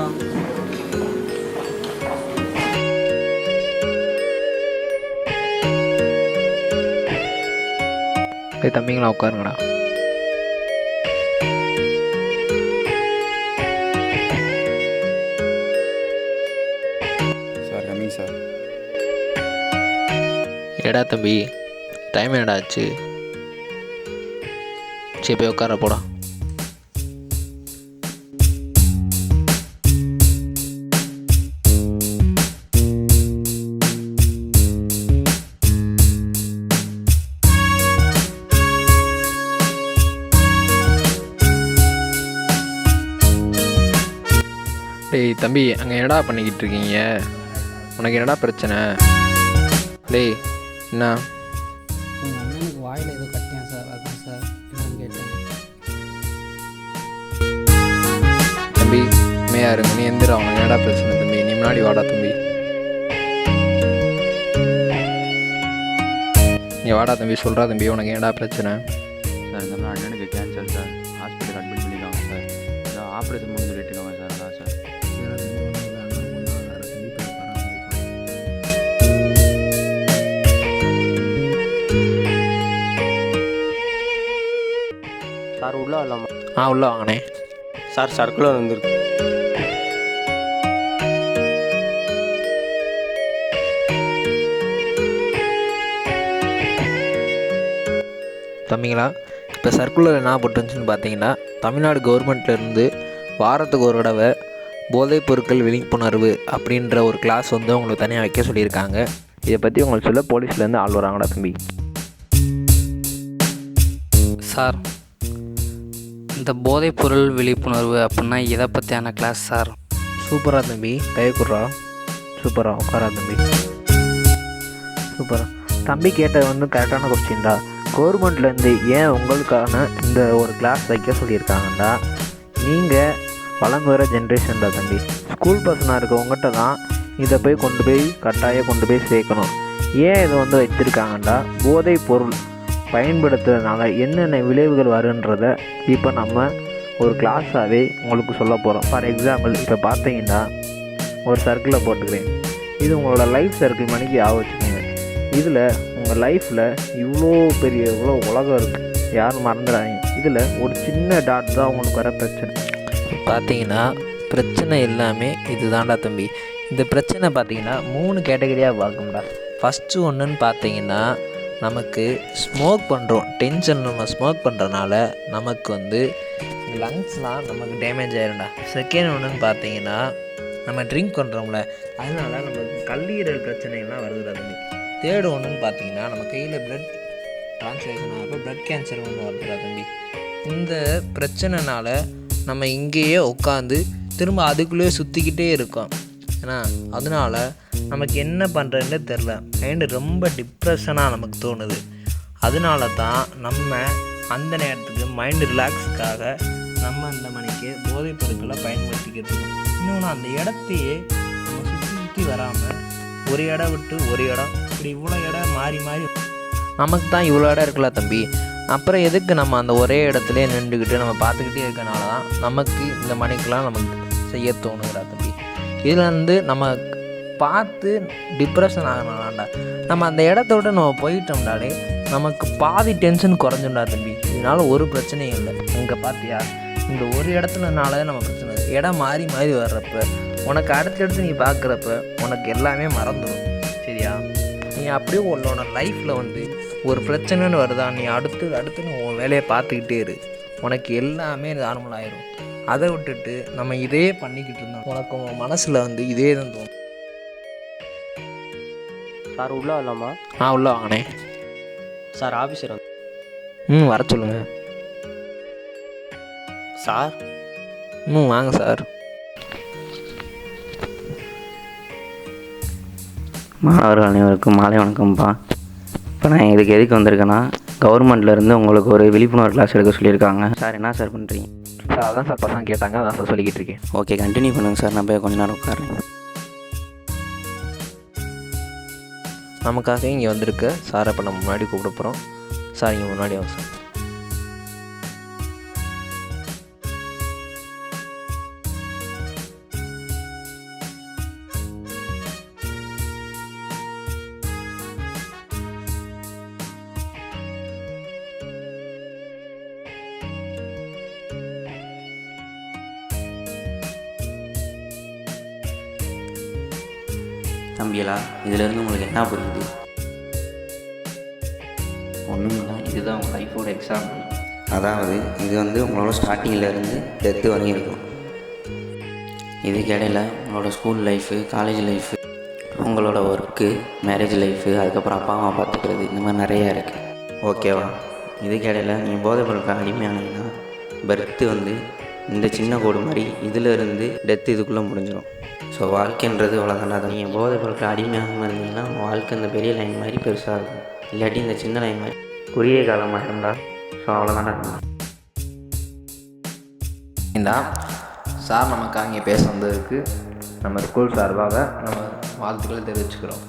வாங்கடா. தம்பிங்களா உட்காருங்கடா. Sir coming sir. ஏடா தம்பி, டைம் என்னடா ஆச்சு? சரி போய் உட்கார போடா. டேய் தம்பி, அங்கே என்னடா பண்ணிக்கிட்டு இருக்கீங்க? உனக்கு என்னடா பிரச்சனை? டேய் என்ன? உங்கள் அண்ணனுக்கு வாயில் ஏதோ கட்டியான் சார், அதான் சார் என்னன்னு கேட்டேன். தம்பி உண்மையா இருங்க, நீ எந்திரா. உனக்கு என்னடா பிரச்சனை தம்பி? நீ முன்னாடி வாடா தம்பி. நீ வாடா தம்பி, சொல்கிறா தம்பி உனக்கு என்னடா பிரச்சனை? சார் இந்த மாதிரி அண்ணனுக்கு கேன்சர் சார், ஹாஸ்பிட்டல் அட்மிட் பண்ணியிருக்காங்க சார். ஏதோ ஆப்ரேஷன் பண்ணி சொல்லிட்டு இருக்காங்க சார். அதான் சார். சார் உள்ளே வரலாமா? உள்ளே வாங்கண்ணே. சார் சர்க்குலர் வந்துருக்கு. தம்பிங்களா, இப்போ சர்க்குலர் என்ன போட்டுருந்துச்சுன்னு பார்த்தீங்கன்னா, தமிழ்நாடு கவர்மெண்ட்லேருந்து வாரத்துக்கு ஒரு தடவை போதைப் பொருட்கள் விழிப்புணர்வு அப்படின்ற ஒரு கிளாஸ் வந்து உங்களுக்கு தனியாக வைக்க சொல்லியிருக்காங்க. இதை பற்றி உங்களுக்கு சொல்ல போலீஸ்லேருந்து ஆள் வராங்கடா தம்பி. சார், இந்த போதைப்பொருள் விழிப்புணர்வு அப்படின்னா இதை பற்றியான கிளாஸ் சார்? சூப்பராக தம்பி, கைக்குறா. சூப்பராக உட்காரா தம்பி. சூப்பராக தம்பி கேட்டது வந்து கரெக்டான கொஸ்டின் தான். கவர்மெண்ட்லேருந்து ஏன் உங்களுக்கான இந்த ஒரு கிளாஸ் வைக்க சொல்லியிருக்காங்கண்டா, நீங்கள் வளர்ந்து வர ஜென்ரேஷன் தான் தம்பி. ஸ்கூல் பர்சனாக இருக்கவங்ககிட்ட தான் இதை போய் கொண்டு போய் சேர்க்கணும். ஏன் இதை வந்து வச்சுருக்காங்கண்டா, போதைப் பொருள் பயன்படுத்துறதுனால என்னென்ன விளைவுகள் வருன்றதை இப்போ நம்ம ஒரு கிளாஸாகவே உங்களுக்கு சொல்ல போகிறோம். ஃபார் எக்ஸாம்பிள் இப்போ பார்த்தீங்கன்னா ஒரு சர்க்கிளை போட்டுக்கிறேன். இது உங்களோட லைஃப் சர்க்கிள் மணிக்கு வச்சுக்கோங்க. இதில் உங்கள் லைஃப்பில் இவ்வளோ உலகம் இருக்குது, யாரும் மறந்துடாதீங்க. இதில் ஒரு சின்ன டாட் தான் உங்களுக்கு வர பிரச்சனை. பார்த்தீங்கன்னா பிரச்சனை எல்லாமே இது தான்டா தம்பி. இந்த பிரச்சனை பார்த்தீங்கன்னா 3 கேட்டகரியாக பார்க்கும்டா. ஃபஸ்ட்டு ஒன்றுன்னு பார்த்தீங்கன்னா, நமக்கு ஸ்மோக் பண்ணுறோம், டென்ஷன் நம்ம ஸ்மோக் பண்ணுறனால நமக்கு வந்து லங்ஸ்லாம் நமக்கு டேமேஜ் ஆயிரும்டா. செகண்ட் ஒன்றுன்னு பார்த்தீங்கன்னா, நம்ம ட்ரிங்க் பண்ணுறோம்ல, அதனால நமக்கு கல்லீரல் பிரச்சனைகள்லாம் வருதுடா தம்பி. தேர்டு ஒன்றுன்னு பார்த்தீங்கன்னா, நம்ம கையில் பிளட் ட்ரான்ஸ்லேஷன் ஆகிறப்ப பிளட் கேன்சர் ஒன்று வருதுடா தம்பி. இந்த பிரச்சனைனால நம்ம இங்கேயே உட்காந்து திரும்ப அதுக்குள்ளேயே சுற்றிக்கிட்டே இருக்கோம். ஏன்னா அதனால நமக்கு என்ன பண்ணுறதுன்னு தெரில, மைண்டு ரொம்ப டிப்ரெஷனாக நமக்கு தோணுது. அதனால தான் நம்ம அந்த நேரத்துக்கு மைண்டு ரிலாக்ஸுக்காக நம்ம அந்த மணிக்கு போதைப் பொருட்களை பயன்படுத்திக்கிட்டு இருக்கோம். இன்னொன்று, அந்த இடத்தையே நம்ம சுற்றி வராமல் ஒரு இடம் விட்டு ஒரு இடம், இப்படி இவ்வளோ இடம் மாறி நமக்கு தான் இவ்வளோ இடம் இருக்குல்ல தம்பி. அப்புறம் எதுக்கு நம்ம அந்த ஒரே இடத்துலையே நின்றுக்கிட்டு நம்ம பார்த்துக்கிட்டே இருக்கனால தான் நமக்கு இந்த மணிக்கெலாம் நமக்கு செய்ய தோணுகிறா தம்பி. இதில் வந்து நம்ம பார்த்து டிப்ரெஷன் ஆகணும்டா. நம்ம அந்த இடத்தோட நம்ம போயிட்டோம்னாலே நமக்கு பாதி டென்ஷன் குறைஞ்சுண்டா தம்பி. இதனால் ஒரு பிரச்சனையும் இல்லை. இங்கே பார்த்தியா, இந்த ஒரு இடத்துலனால நம்ம பிரச்சனை, இடம் மாறி வர்றப்ப உனக்கு அடுத்தடுத்து நீ பார்க்குறப்ப உனக்கு எல்லாமே மறந்துடும். சரியா? நீ அப்படியே உன்னோட லைஃப்பில் வந்து ஒரு பிரச்சனைன்னு வருதா, நீ அடுத்து உன் வேலையை பார்த்துக்கிட்டே இரு, உனக்கு எல்லாமே நார்மல் ஆயிரும். அதை விட்டுட்டு நம்ம இதே பண்ணிக்கிட்டு இருந்தோம், உனக்கு உன் மனசில் வந்து இதே தான் தோணும். சார் உள்ளே வரலாமா? உள்ளே வாங்கண்ணே. சார் ஆஃபீஸர் வர சொல்லுங்கள் சார். வாங்க சார். மாணவர்கள் அனைவருக்கும் மாலை வணக்கம்ப்பா. இப்போ நான் இதுக்கு எதுக்கு வந்திருக்கேன்னா, கவர்மெண்ட்லேருந்து உங்களுக்கு ஒரு விழிப்புணர்வு கிளாஸ் எடுக்க சொல்லியிருக்காங்க. சார் என்ன சார் பண்ணுறீங்க? சார் அதான் சார் பசங்க கேட்டாங்க, அதான் சார் சொல்லிக்கிட்டு இருக்கேன். ஓகே, கண்டினியூ பண்ணுங்கள் சார். நான் போய் கொஞ்ச நேரம் உட்காருங்க. நமக்காக இங்கே வந்திருக்க சாரை இப்போ நம்ம முன்னாடி கூப்பிட போகிறோம். சார் இங்கே முன்னாடி ஆகும் சார். தம்பிகளா, இதிலேருந்து உங்களுக்கு என்ன புரியுது? ஒன்றும் இல்லை, இதுதான் உங்கள் லைஃபோட எக்ஸாம்பிள். அதாவது இது வந்து உங்களோட ஸ்டார்டிங்கிலேருந்து டெத்து வரையும் இருக்கும். இதுக்கு இடையில உங்களோட ஸ்கூல் லைஃபு, காலேஜ் லைஃபு, உங்களோட ஒர்க்கு, மேரேஜ் லைஃபு, அதுக்கப்புறம் அப்பா அம்மா பார்த்துக்கிறது, இந்த மாதிரி நிறையா இருக்குது. ஓகேவா? இதுக்கு இடையில நீங்கள் போதைப் பொருட்கள் அடிமையானீங்கன்னா பர்த்து வந்து இந்த சின்ன கோடு மாதிரி இதிலேருந்து டெத்து இதுக்குள்ளே முடிஞ்சிடும். ஸோ வாழ்க்கைன்றது அவ்வளோதானே. அதை நீங்கள் போதைப் பொருட்கள் அடிமையாகாமல் இருந்தீங்கன்னா உங்கள் வாழ்க்கை இந்த பெரிய லைன் மாதிரி பெருசாக இருக்கும். இல்லாட்டி இந்த சின்ன லைன் மாதிரி குறுகிய காலமாக இருந்தால் ஸோ அவ்வளோதானே இருக்கும். இந்த சார் நமக்கு அங்கே பேச வந்ததுக்கு நம்ம ஸ்கூல் சார்பாக நம்ம வாழ்த்துக்களை தெரிவிச்சுக்கிறோம்.